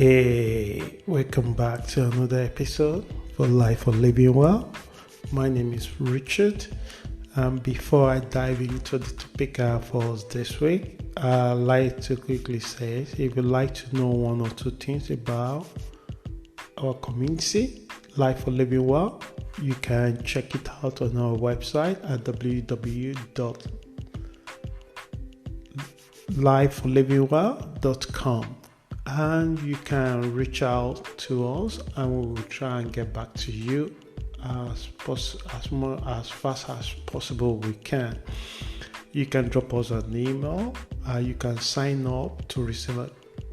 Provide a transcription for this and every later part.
Hey, welcome back to another episode for Life for Living Well. My name is Richard. Before I dive into the topic for us this week, I'd like to quickly say, if you'd like to know one or two things about our community, Life for Living Well, you can check it out on our website at www.lifeforlivingwell.com. And you can reach out to us and we will try and get back to you as fast as possible we can. You can drop us an email. You can sign up to receive a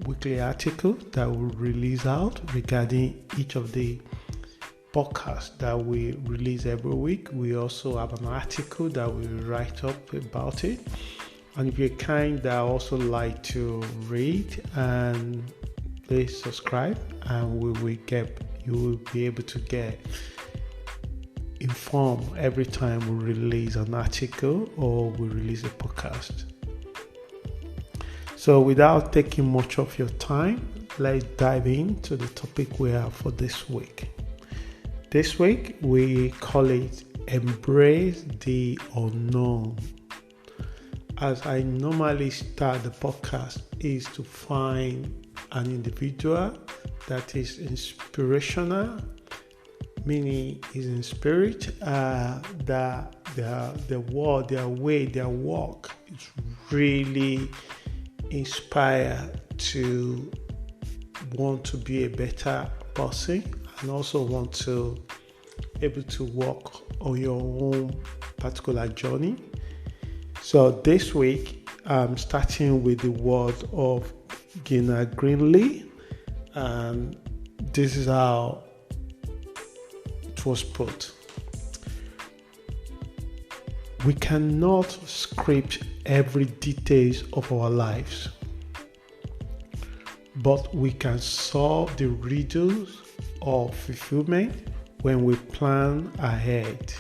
weekly article that will release out regarding each of the podcasts that we release every week. We also have an article that we write up about it. And if you're kind that also like to read, and please subscribe, and you will be able to get informed every time we release an article or we release a podcast. So without taking much of your time, let's dive into the topic we have for this week. This week we call it Embrace the Unknown. As I normally start the podcast, is to find an individual that is inspirational, meaning is in spirit, that their word, their way, their walk is really inspired to want to be a better person and also want to able to walk on your own particular journey. So this week, I'm starting with the word of Gina Greenlee, and this is how it was put. We cannot script every details of our lives, but we can solve the riddles of fulfillment when we plan ahead,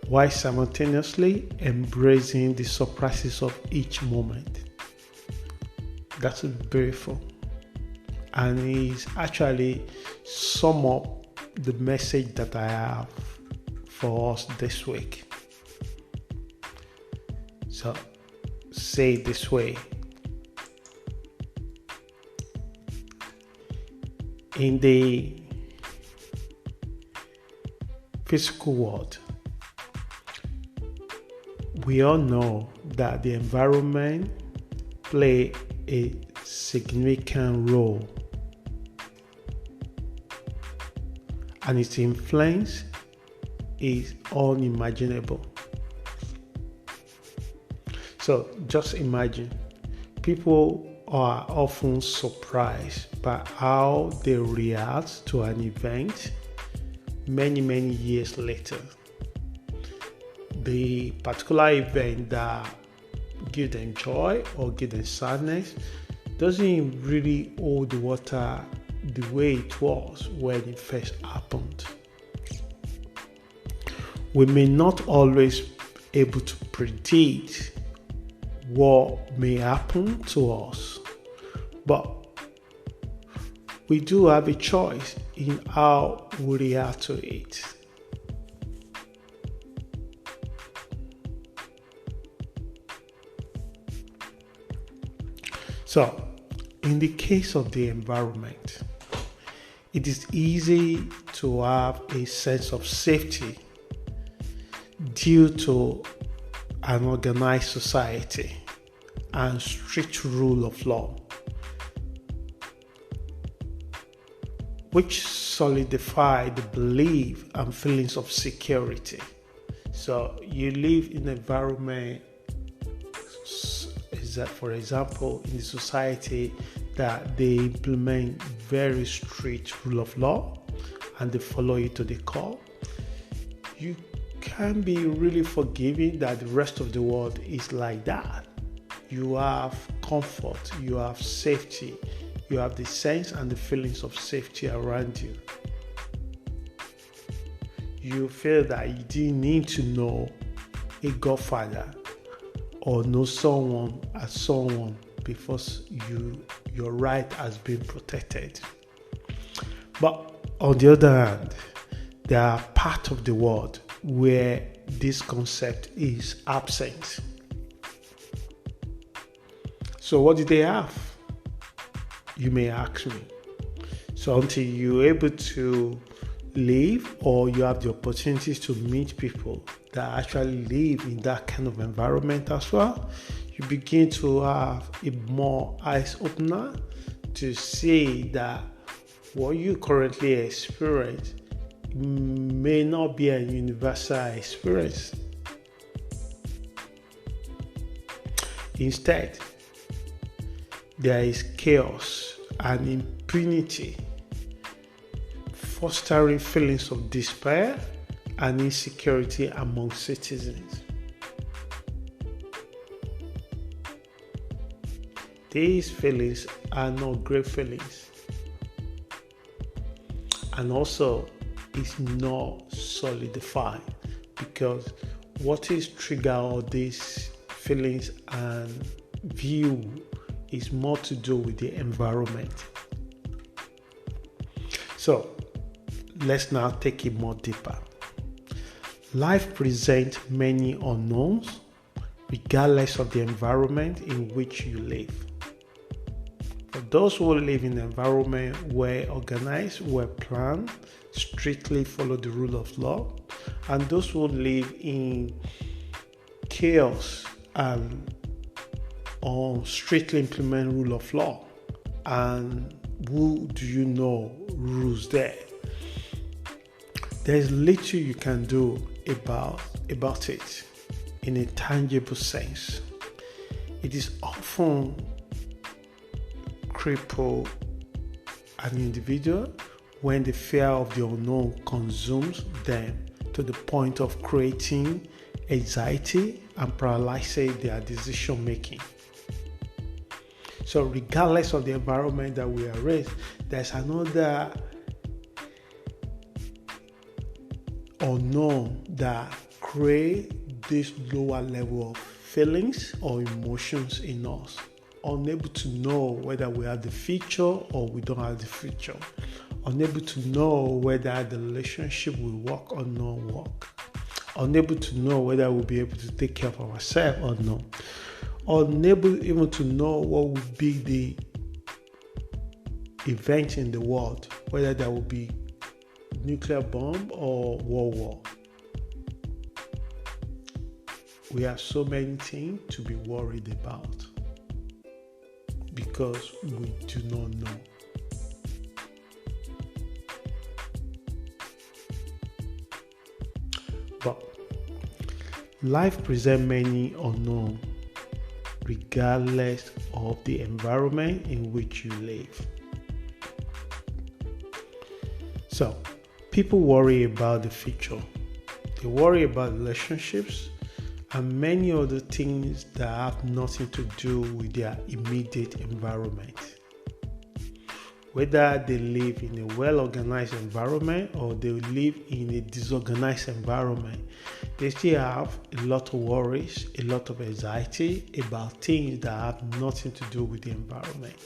while simultaneously embracing the surprises of each moment. That's beautiful. And it's actually sum up the message that I have for us this week. So, say it this way. In the physical world, we all know that the environment plays a significant role, and its influence is unimaginable. So just imagine, people are often surprised by how they react to an event many years later. The particular event that gives them joy or gives them sadness doesn't really hold the water the way it was when it first happened. We may not always be able to predict what may happen to us, but we do have a choice in how we react to it. So, in the case of the environment, it is easy to have a sense of safety due to an organized society and strict rule of law, which solidify the belief and feelings of security. So you live in an environment, is that, for example, in the society that they implement very strict rule of law and they follow it to the core, you can be really forgiving that the rest of the world is like that. You have comfort, you have safety, you have the sense and the feelings of safety around you. You feel that you didn't need to know a godfather or know someone as someone before you your right has been protected. But on the other hand, there are parts of the world where this concept is absent. So what do they have? You may ask me. So until you're able to live, or you have the opportunities to meet people that actually live in that kind of environment as well, you begin to have a more eyes opener to see that what you currently experience may not be a universal experience. Instead, there is chaos and impunity, fostering feelings of despair and insecurity among citizens. These feelings are not great feelings, and also it's not solidified, because what is trigger all these feelings and view is more to do with the environment. So let's now take it more deeper. Life presents many unknowns regardless of the environment in which you live. For those who live in an environment where organized, where planned, strictly follow the rule of law, and those who live in chaos and strictly implement rule of law, and who do you know rules there? There's little you can do about it in a tangible sense. It is often cripple an individual when the fear of the unknown consumes them to the point of creating anxiety and paralyzing their decision making. So regardless of the environment that we are in, there's another unknown that create this lower level of feelings or emotions in us, unable to know whether we have the future or we don't have the future, unable to know whether the relationship will work or not work, unable to know whether we'll be able to take care of ourselves or not, unable even to know what will be the event in the world, whether there will be nuclear bomb or world war. We have so many things to be worried about because we do not know. But life presents many unknowns regardless of the environment in which you live. So, people worry about the future. They worry about relationships and many other things that have nothing to do with their immediate environment. Whether they live in a well-organized environment or they live in a disorganized environment, they still have a lot of worries, a lot of anxiety about things that have nothing to do with the environment.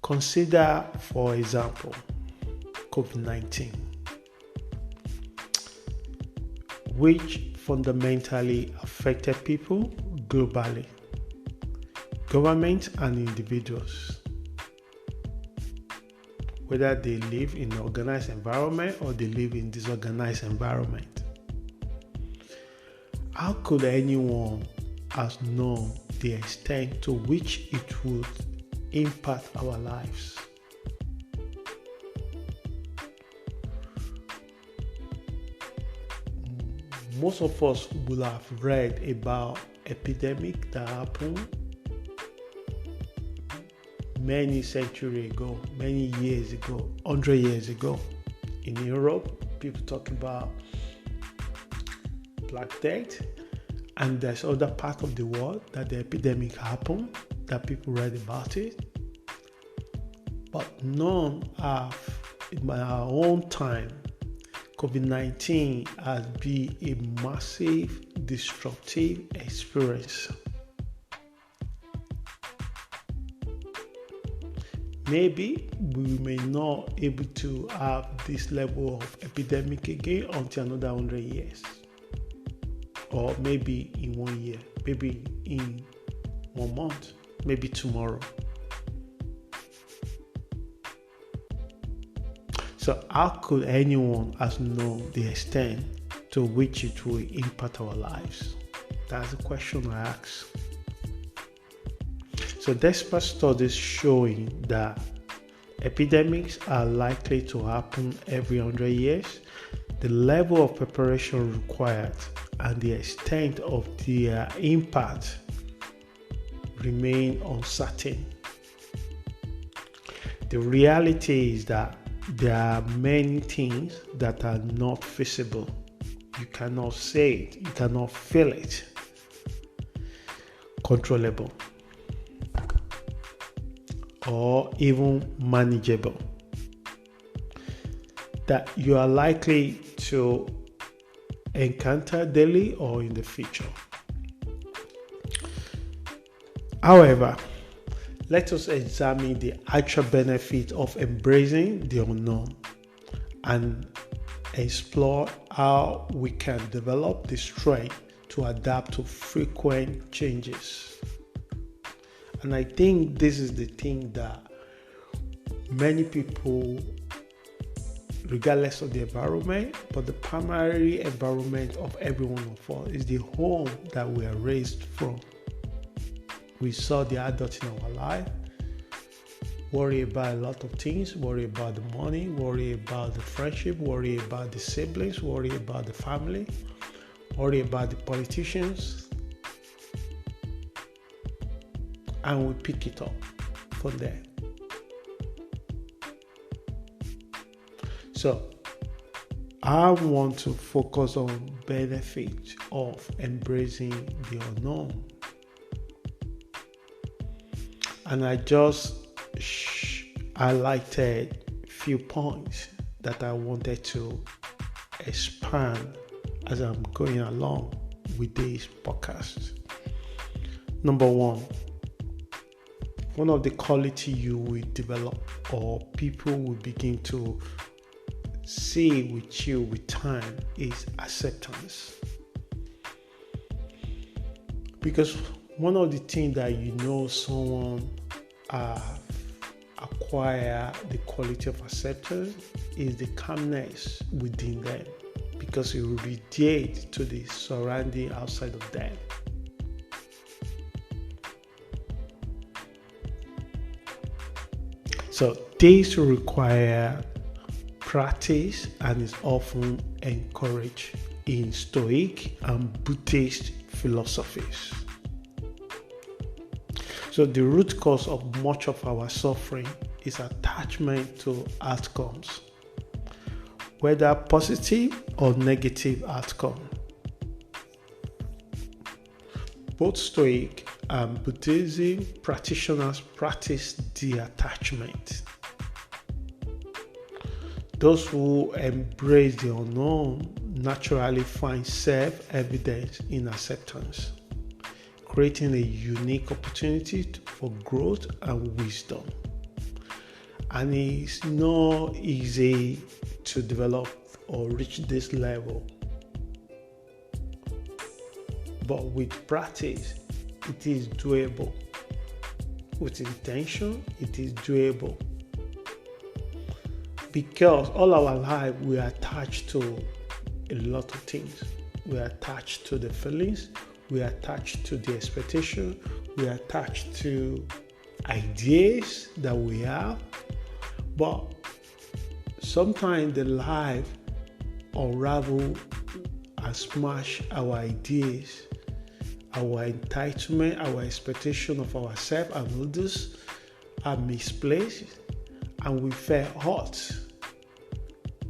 Consider, for example, COVID-19, which fundamentally affected people globally, governments and individuals, whether they live in an organized environment or they live in disorganized environment. How could anyone have known the extent to which it would impact our lives? Most of us will have read about epidemic that happened many centuries ago, many years ago, 100 years ago. In Europe, people talk about Black Death, and there's other part of the world that the epidemic happened, that people read about it. But none have, in our own time, COVID-19 has been a massive disruptive experience. maybe we may not able to have this level of epidemic again until another 100 years, or maybe in 1 year, maybe in 1 month, maybe tomorrow. So how could anyone has known the extent to which it will impact our lives? That's the question I ask. So despite studies showing that epidemics are likely to happen every 100 years, the level of preparation required and the extent of their impact remain uncertain. The reality is that there are many things that are not feasible. You cannot say it, you cannot feel it, controllable, or even manageable, that you are likely to encounter daily or in the future. However, let us examine the actual benefit of embracing the unknown and explore how we can develop the strength to adapt to frequent changes. And I think this is the thing that many people, regardless of the environment, but the primary environment of every one of us is the home that we are raised from. We saw the adult in our life, worry about a lot of things, worry about the money, worry about the friendship, worry about the siblings, worry about the family, worry about the politicians, and we pick it up from there. So I want to focus on benefits of embracing the unknown. And I just highlighted a few points that I wanted to expand as I'm going along with this podcast. Number one of the quality you will develop or people will begin to see with you with time is acceptance. Because one of the things that someone acquire the quality of acceptance is the calmness within them, because it will radiate to the surrounding outside of them. So this require practice and is often encouraged in Stoic and Buddhist philosophies. So the root cause of much of our suffering is attachment to outcomes, whether positive or negative outcome. Both Stoic and Buddhism practitioners practice detachment. Those who embrace the unknown naturally find self-evidence in acceptance, creating a unique opportunity for growth and wisdom. And it's not easy to develop or reach this level, but with practice, it is doable. With intention, it is doable. Because all our life, we are attached to a lot of things. We are attached to the feelings, we are attached to the expectation, we are attached to ideas that we have. But sometimes the life unravel and smash our ideas, our entitlement, our expectation of ourselves and others are misplaced, and we feel hurt.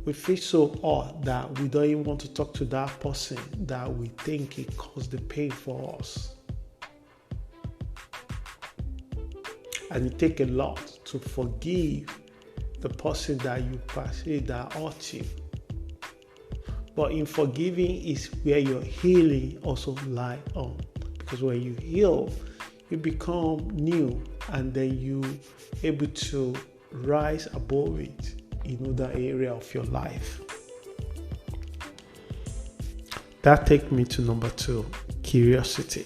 We feel so hurt that we don't even want to talk to that person that we think it caused the pain for us. And it takes a lot to forgive the person that you perceive that hurt you. But in forgiving is where your healing also lies on. Because when you heal, you become new, and then you able to rise above it in other area of your life. That takes me to number 2, curiosity.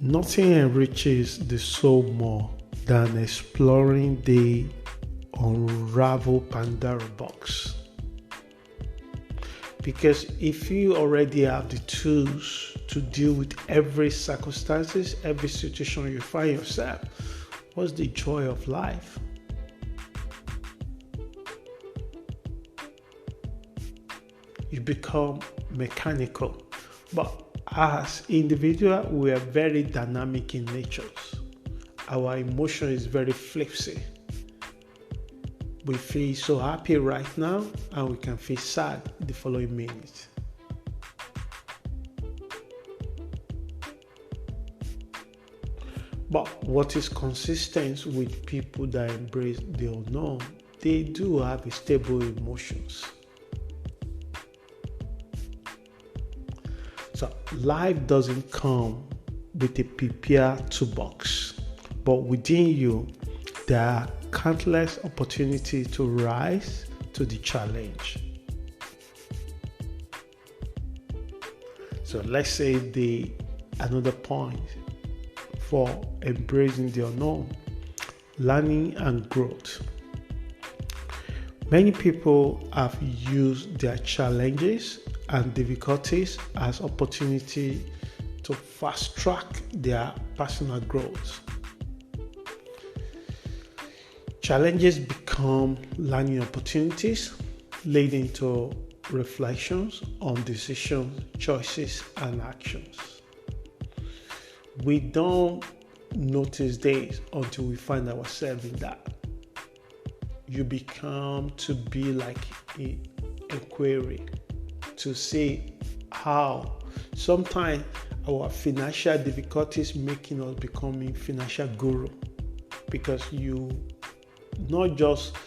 Nothing enriches the soul more than exploring the unravel Pandora box. Because if you already have the tools to deal with every circumstances, every situation you find yourself, what's the joy of life? You become mechanical. But as individuals, we are very dynamic in nature. Our emotion is very flexible. We feel so happy right now and we can feel sad the following minute. But what is consistent with people that embrace the unknown, they do have stable emotions. So life doesn't come with a prepared toolbox, but within you, there are countless opportunities to rise to the challenge. So let's say another point for embracing the unknown, learning and growth. Many people have used their challenges and difficulties as opportunity to fast track their personal growth. Challenges become learning opportunities, leading to reflections on decisions, choices, and actions. We don't notice this until we find ourselves in that. You become to be like an inquiry to see how sometimes our financial difficulties making us becoming financial guru, because you not just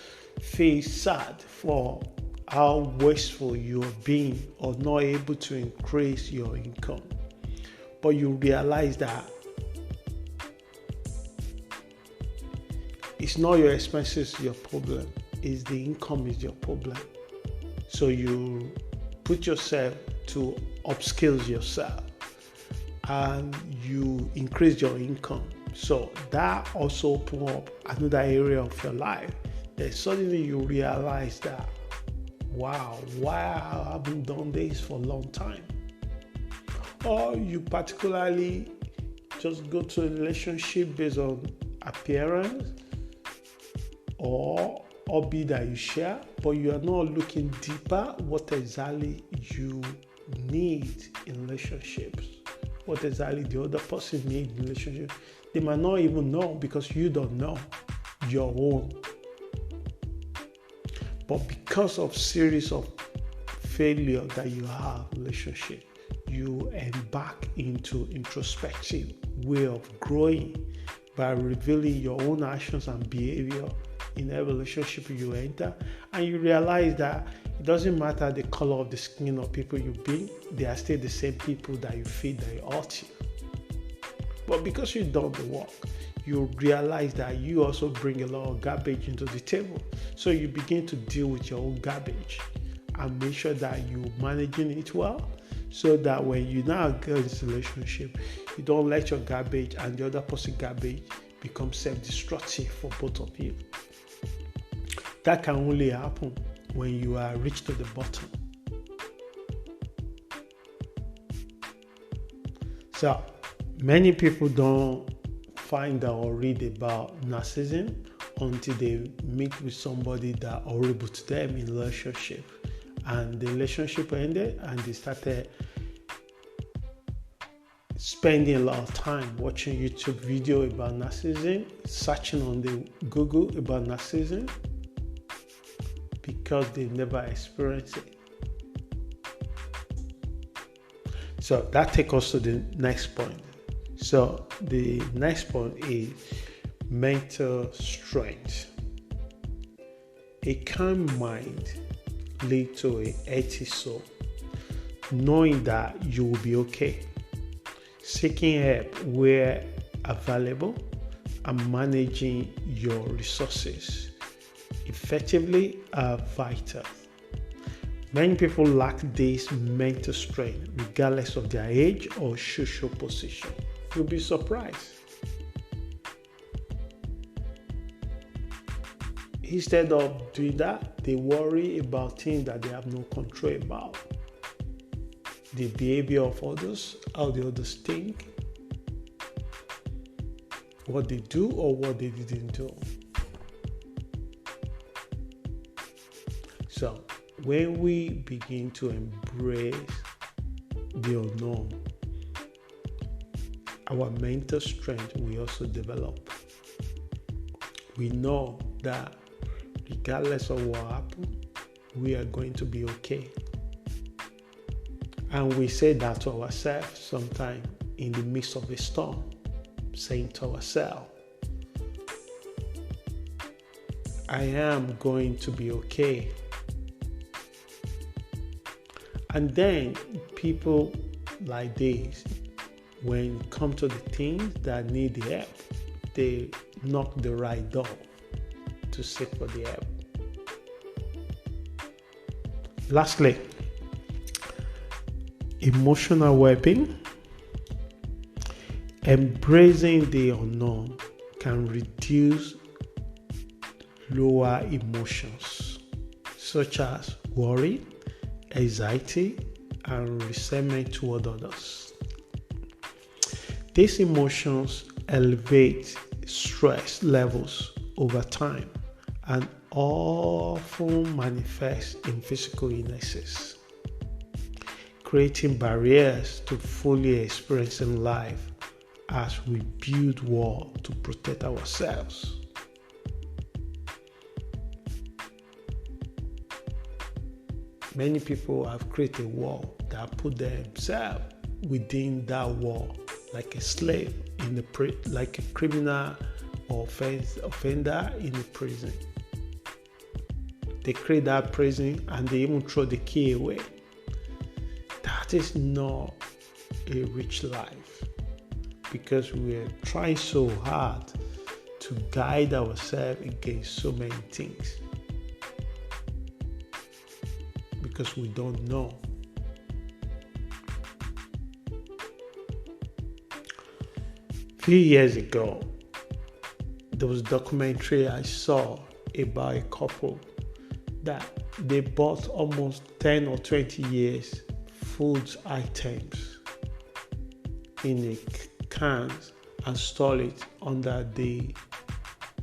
feel sad for how wasteful you're being or not able to increase your income, but you realize that it's not your expenses your problem, it's the income is your problem. So you put yourself to upskill yourself and you increase your income. So that also open up another area of your life. Then suddenly you realize that, wow, why I haven't done this for a long time. Or you particularly just go to a relationship based on appearance or hobby that you share, but you are not looking deeper what exactly you need in relationships, what exactly the other person needs in relationship. They might not even know because you don't know your own. But because of series of failure that you have in relationship, you embark into introspective way of growing by revealing your own actions and behavior in every relationship you enter, and you realize that it doesn't matter the color of the skin of people you've been, they are still the same people that you feel they hurt you. But because you've done the work, you realize that you also bring a lot of garbage into the table. So you begin to deal with your own garbage and make sure that you're managing it well, so that when you now get in this relationship, you don't let your garbage and the other person's garbage become self-destructive for both of you. That can only happen when you are reached to the bottom. So many people don't find out or read about narcissism until they meet with somebody that are horrible to them in relationship, and the relationship ended and they started spending a lot of time watching YouTube video about narcissism, searching on the Google about narcissism, because they never experienced it. So that takes us to the next point. So the next point is mental strength. A calm mind leads to a healthy soul, knowing that you will be okay, seeking help where available, and managing your resources effectively are vital. Many people lack this mental strength regardless of their age or social position. You'll be surprised. Instead of doing that, they worry about things that they have no control about. The behavior of others, how the others think, what they do or what they didn't do. So, when we begin to embrace the unknown, our mental strength will also develop. We know that regardless of what happens, we are going to be okay. And we say that to ourselves sometimes in the midst of a storm, saying to ourselves, I am going to be okay. And then people like this, when it comes to the things that need the help, they knock the right door to seek for the help. Lastly, emotional well-being. Embracing the unknown can reduce lower emotions such as worry, anxiety, and resentment toward others. These emotions elevate stress levels over time and often manifest in physical illnesses, creating barriers to fully experiencing life as we build walls to protect ourselves. Many people have created a wall that put themselves within that wall, like a slave like a criminal or offender in a prison. They create that prison and they even throw the key away. That is not a rich life, because we are trying so hard to guide ourselves against so many things, because we don't know. A few years ago, there was a documentary I saw about a couple that they bought almost 10 or 20 years food items in a cans and store it under the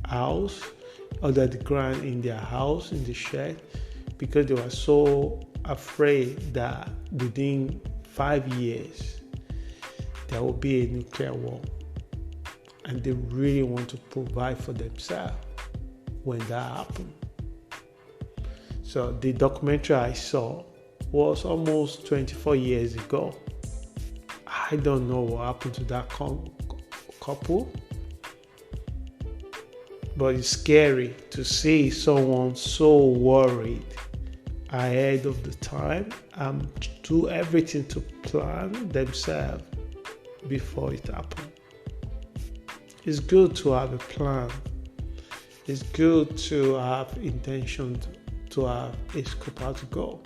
house, under the ground in their house, in the shed, because they were so afraid that within 5 years there will be a nuclear war, and they really want to provide for themselves when that happens. So the documentary I saw was almost 24 years ago. I don't know what happened to that couple, but it's scary to see someone so worried ahead of the time and do everything to plan themselves before it happens. It's good to have a plan. It's good to have intention to have a scope how to go.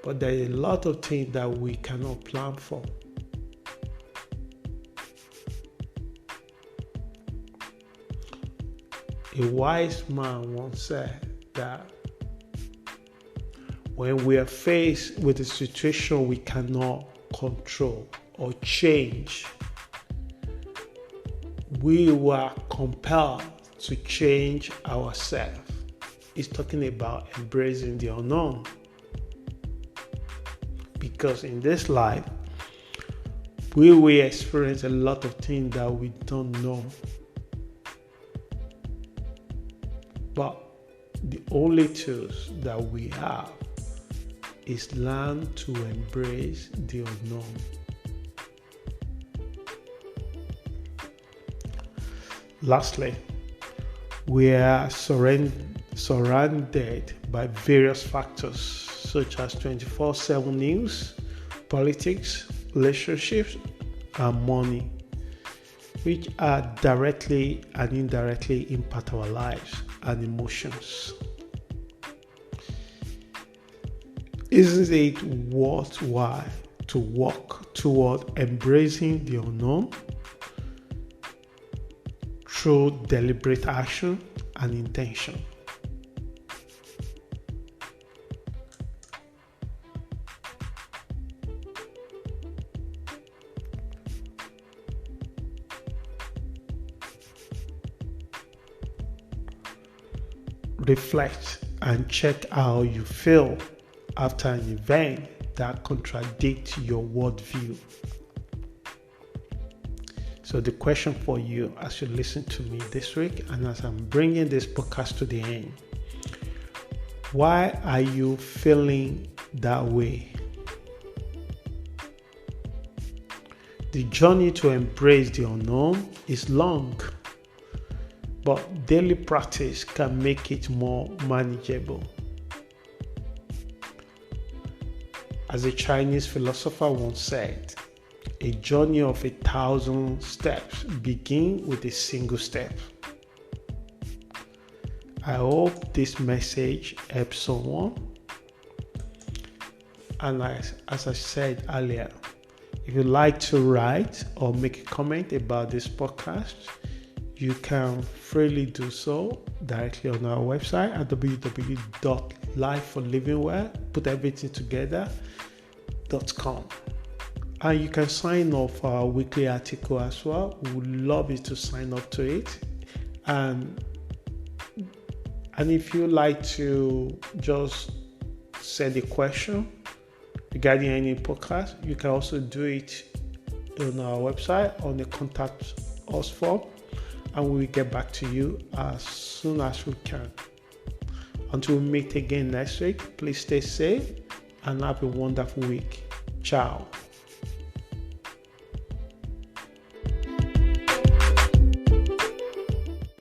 But there are a lot of things that we cannot plan for. A wise man once said that when we are faced with a situation we cannot control or change, we were compelled to change ourselves. He's talking about embracing the unknown. Because in this life, we will experience a lot of things that we don't know. But the only tools that we have is learn to embrace the unknown. Lastly, we are surrounded by various factors such as 24/7 news, politics, relationships, and money. which are directly and indirectly impact our lives and emotions. Isn't it worthwhile to work toward embracing the unknown through deliberate action and intention? Reflect and check how you feel after an event that contradicts your worldview. So the question for you as you listen to me this week and as I'm bringing this podcast to the end, why are you feeling that way? The journey to embrace the unknown is long, but daily practice can make it more manageable. As a Chinese philosopher once said, a journey of 1,000 steps begins with a single step. I hope this message helps someone. And as I said earlier, if you'd like to write or make a comment about this podcast, you can freely do so directly on our website at www.lifeforlivingwell.com. And you can sign up for our weekly article as well. We would love you to sign up to it. And if you like to just send a question regarding any podcast, you can also do it on our website on the contact us form, and we will get back to you as soon as we can. Until we meet again next week, please stay safe and have a wonderful week. Ciao.